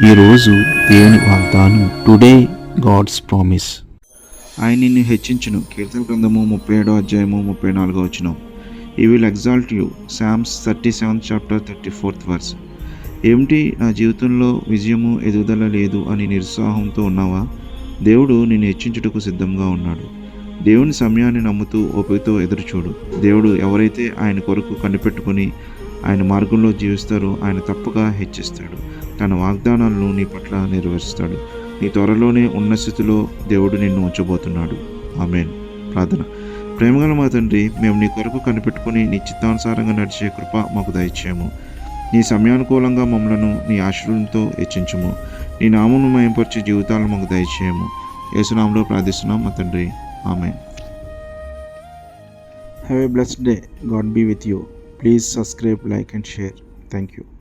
ఈరోజు దేవుని వాగ్దానం, టుడే గాడ్స్ ప్రామిస్. ఆయన నిన్ను హెచ్చించును. కీర్తన గ్రంథము 37 అధ్యాయము 34 ఈ will exalt you. Psalms 37 chapter 34th verse. ఏమిటి, నా జీవితంలో విజయము ఎదుగుదల లేదు అని నిరుత్సాహంతో ఉన్నావా? దేవుడు నిన్ను హెచ్చించుటకు సిద్ధంగా ఉన్నాడు. దేవుని సమయాన్ని నమ్ముతూ ఓపికతో ఎదురుచూడు. దేవుడు ఎవరైతే ఆయన కొరకు కనిపెట్టుకుని ఆయన మార్గంలో జీవిస్తారో ఆయన తప్పక హెచ్చిస్తాడు. తన వాగ్దానాలను నీ పట్ల నెరవేరుస్తాడు. నీ త్వరలోనే ఉన్న స్థితిలో దేవుడు నిన్ను ఉంచబోతున్నాడు. ఆమేన్. ప్రార్థన. ప్రేమగల మా తండ్రి, మేము నీ కొరకు కనిపెట్టుకుని నీ చిత్తానుసారంగా నడిచే కృప మాకు దయచేయము. నీ సమయానుకూలంగా మమ్మలను నీ ఆశీర్వాదంతో హెచ్చించుము. నీ నామమును మహిమపరిచే జీవితాలను మాకు దయచేయము. యేసునామములో ప్రార్థిస్తున్నాం మా తండ్రి. ఆమేన్. Have a blessed day. God be with you. Please subscribe, like and share. Thank you.